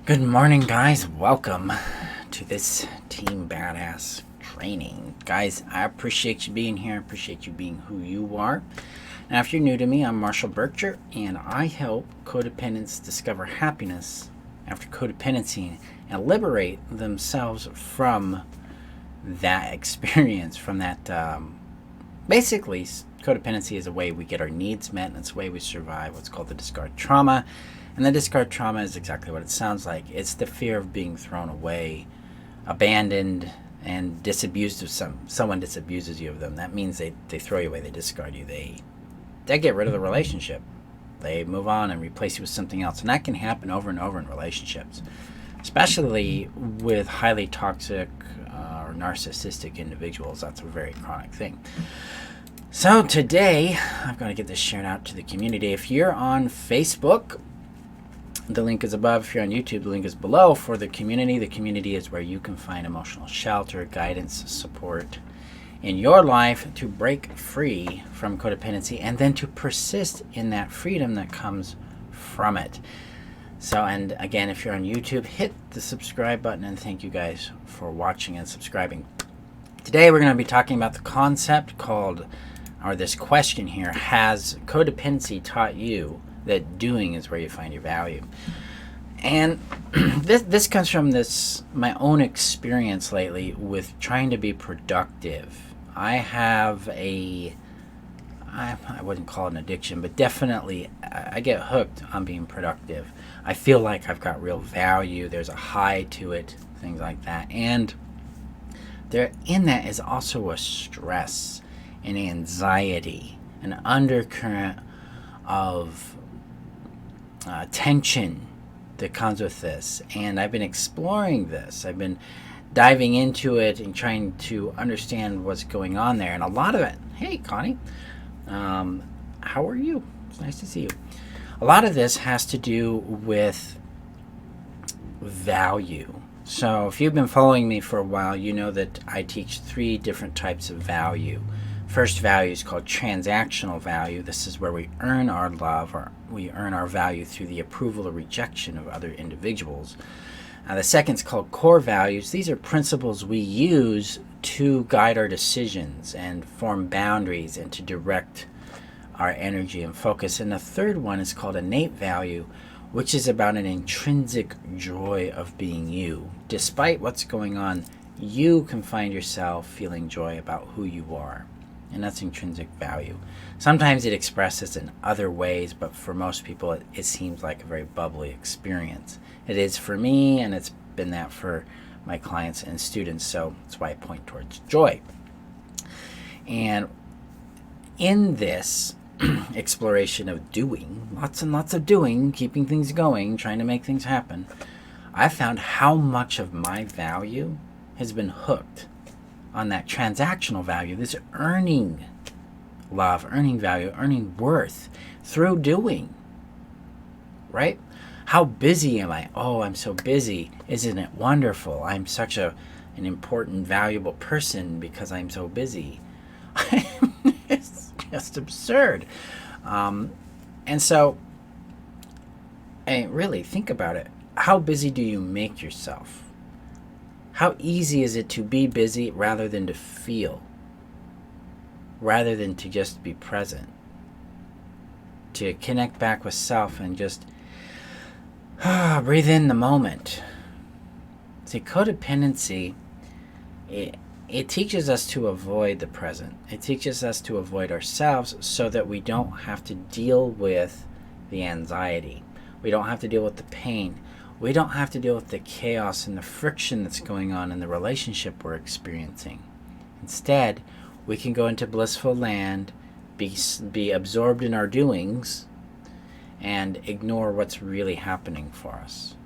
Good morning, guys. Welcome to this Team Badass training. Guys, I appreciate you being here. I appreciate you being who you are. Now, if you're new to me, I'm Marshall Burtcher, and I help codependents discover happiness after codependency and liberate themselves from that experience, from that, basically, codependency is a way we get our needs met, and it's a way we survive what's called the discard trauma. And the discard trauma is exactly what it sounds like. It's the fear of being thrown away, abandoned, and disabused of someone disabuses you of them. That means they throw you away, they discard you, they get rid of the relationship. They move on and replace you with something else. And that can happen over and over in relationships, especially with highly toxic or narcissistic individuals. That's a very chronic thing. So today, I've got to get this shared out to the community. If you're on Facebook, the link is above. If you're on YouTube, the link is below for the community. The community is where you can find emotional shelter, guidance, support in your life to break free from codependency and then to persist in that freedom that comes from it. So, and again, if you're on YouTube, hit the subscribe button, and thank you guys for watching and subscribing. Today, we're going to be talking about the concept called, or this question here, has codependency taught you that doing is where you find your value? And this comes from my own experience lately with trying to be productive. I have I wouldn't call it an addiction, but definitely I get hooked on being productive. I feel like I've got real value. There's a high to it, things like that. And there in that is also a stress, an anxiety, an undercurrent of tension that comes with this. And I've been exploring this. I've been diving into it and trying to understand what's going on there. And a lot of it, hey Connie, how are you? It's nice to see you. A lot of this has to do with value. So if you've been following me for a while, you know that I teach 3 different types of value. First value is called transactional value. This is where we earn our love, or we earn our value through the approval or rejection of other individuals. The second is called core values. These are principles we use to guide our decisions and form boundaries and to direct our energy and focus. And the third one is called innate value, which is about an intrinsic joy of being you. Despite what's going on, you can find yourself feeling joy about who you are. And that's intrinsic value. Sometimes it expresses in other ways, but for most people it seems like a very bubbly experience. It is for me, and it's been that for my clients and students, so that's why I point towards joy. And in this exploration of doing, lots and lots of doing, keeping things going, trying to make things happen, I found how much of my value has been hooked on that transactional value, this earning love, earning value, earning worth through doing, right? How busy am I? Oh, I'm so busy. Isn't it wonderful? I'm such an important, valuable person because I'm so busy. It's just absurd. And so, really, think about it. How busy do you make yourself? How easy is it to be busy rather than to feel? Rather than to just be present? To connect back with self and just breathe in the moment. See, codependency, it teaches us to avoid the present. It teaches us to avoid ourselves so that we don't have to deal with the anxiety. We don't have to deal with the pain. We don't have to deal with the chaos and the friction that's going on in the relationship we're experiencing. Instead, we can go into blissful land, be absorbed in our doings, and ignore what's really happening for us.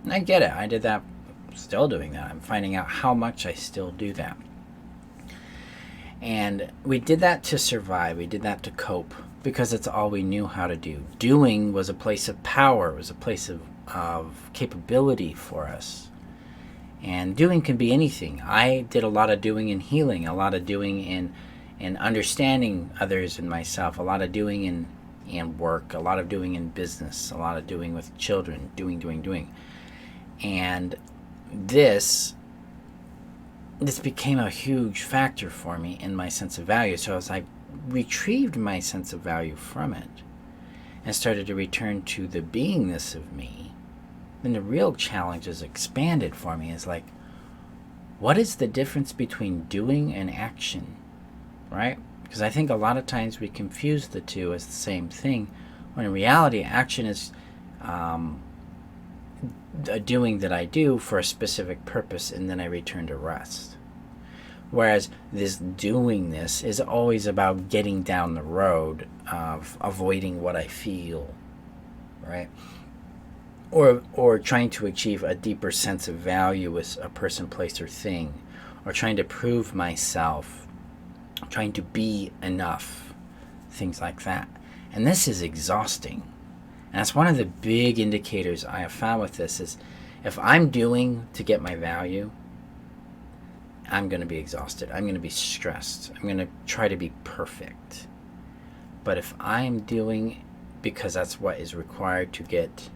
And I get it. I did that. I'm still doing that. I'm finding out how much I still do that. And we did that to survive. We did that to cope because it's all we knew how to do. Doing was a place of power. It was a place of capability for us. And doing can be anything. I did a lot of doing in healing, a lot of doing in understanding others and myself, a lot of doing in work, a lot of doing in business, a lot of doing with children, doing. And this became a huge factor for me in my sense of value. So as I retrieved my sense of value from it and started to return to the beingness of me, then the real challenge is expanded for me. Is like, what is the difference between doing and action, right? Because I think a lot of times we confuse the two as the same thing, when in reality, action is a doing that I do for a specific purpose, and then I return to rest. Whereas this doingness is always about getting down the road of avoiding what I feel, right? Or trying to achieve a deeper sense of value with a person, place, or thing, or trying to prove myself, trying to be enough, things like that. And this is exhausting. And that's one of the big indicators I have found with this is, if I'm doing to get my value, I'm going to be exhausted. I'm going to be stressed. I'm going to try to be perfect. But if I'm doing because that's what is required to get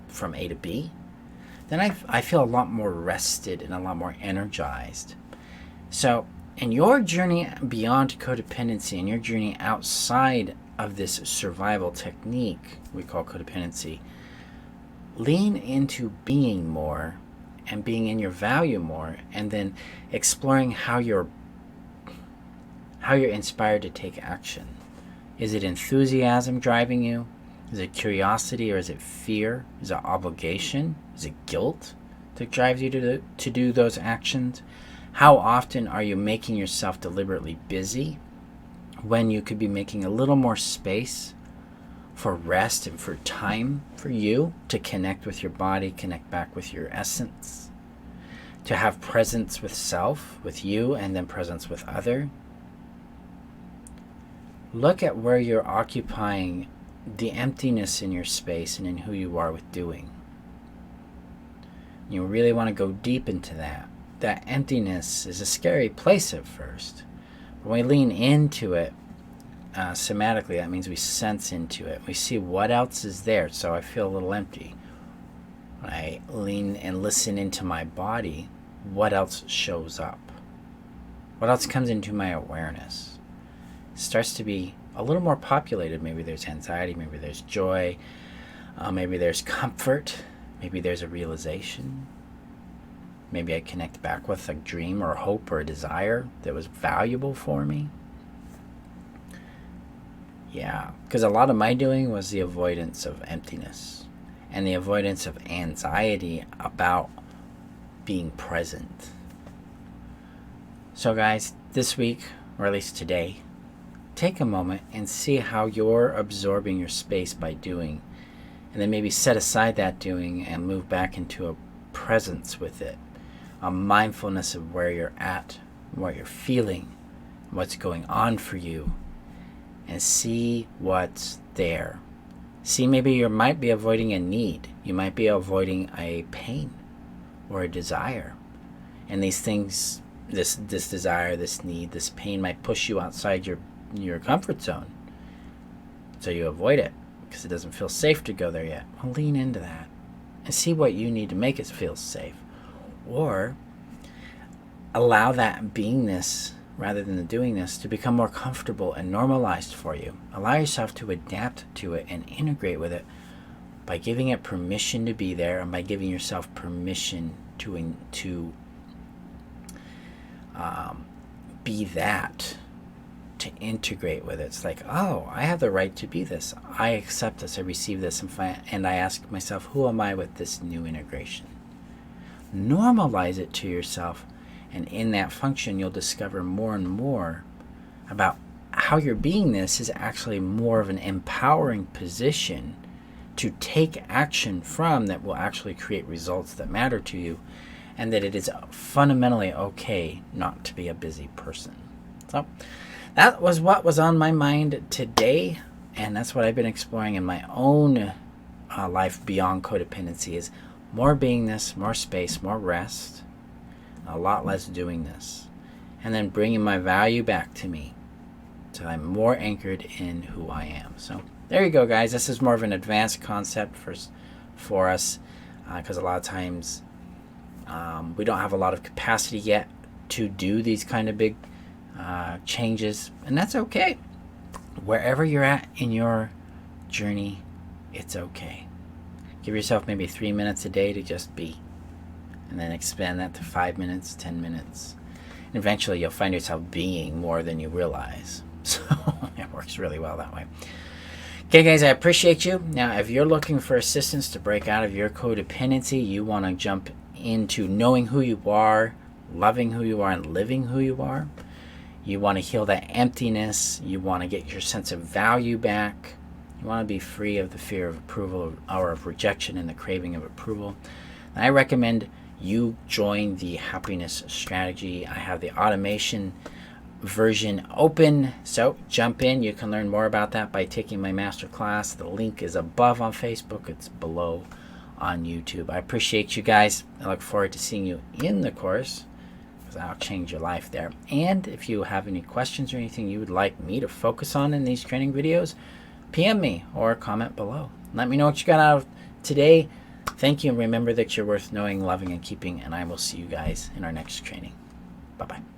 from A to B, then I feel a lot more rested and a lot more energized. So in your journey beyond codependency, in your journey outside of this survival technique we call codependency, lean into being more and being in your value more, and then exploring how you're inspired to take action. Is it enthusiasm driving you? Is it curiosity, or is it fear? Is it obligation? Is it guilt that drives you to do those actions? How often are you making yourself deliberately busy when you could be making a little more space for rest and for time for you to connect with your body, connect back with your essence, to have presence with self, with you, and then presence with other? Look at where you're occupying the emptiness in your space and in who you are with doing. You really want to go deep into that. That emptiness is a scary place at first. But when we lean into it somatically, that means we sense into it. We see what else is there. So I feel a little empty. When I lean and listen into my body, what else shows up? What else comes into my awareness? It starts to be a little more populated. Maybe there's anxiety, maybe there's joy, maybe there's comfort, maybe there's a realization. Maybe I connect back with a dream or a hope or a desire that was valuable for me. Yeah, because a lot of my doing was the avoidance of emptiness and the avoidance of anxiety about being present. So guys, this week, or at least today, take a moment and see how you're absorbing your space by doing, and then maybe set aside that doing and move back into a presence with it, a mindfulness of where you're at, what you're feeling, what's going on for you, and see what's there. See, maybe you might be avoiding a need. You might be avoiding a pain or a desire. And these things, this desire, this need, this pain might push you outside your comfort zone. So you avoid it because it doesn't feel safe to go there yet. Well, lean into that and see what you need to make it feel safe. Or allow that beingness, rather than the doingness, to become more comfortable and normalized for you. Allow yourself to adapt to it and integrate with it by giving it permission to be there, and by giving yourself permission to be that, to integrate with it. It's like, oh, I have the right to be this. I accept this. I receive this. And I ask myself, who am I with this new integration? Normalize it to yourself. And in that function, you'll discover more and more about how your beingness is actually more of an empowering position to take action from, that will actually create results that matter to you, and that it is fundamentally okay not to be a busy person. So that was what was on my mind today, and that's what I've been exploring in my own life beyond codependency, is more beingness, more space, more rest, a lot less doing this, and then bringing my value back to me so I'm more anchored in who I am. So there you go, guys. This is more of an advanced concept for us. because a lot of times we don't have a lot of capacity yet to do these kind of big changes, and that's okay. Wherever you're at in your journey, it's okay. Give yourself maybe 3 minutes a day to just be, and then expand that to 5 minutes, 10 minutes. And eventually you'll find yourself being more than you realize. So it works really well that way. Okay, guys, I appreciate you. Now, if you're looking for assistance to break out of your codependency, you want to jump into knowing who you are, loving who you are, and living who you are. You want to heal that emptiness. You want to get your sense of value back. You want to be free of the fear of approval or of rejection and the craving of approval. And I recommend you join the happiness strategy. I have the automation version open, so jump in. You can learn more about that by taking my masterclass. The link is above on Facebook. It's below on YouTube. I appreciate you guys. I look forward to seeing you in the course, because I'll change your life there. And if you have any questions or anything you would like me to focus on in these training videos, PM me or comment below. Let me know what you got out of today. Thank you, and remember that you're worth knowing, loving, and keeping, and I will see you guys in our next training. Bye-bye.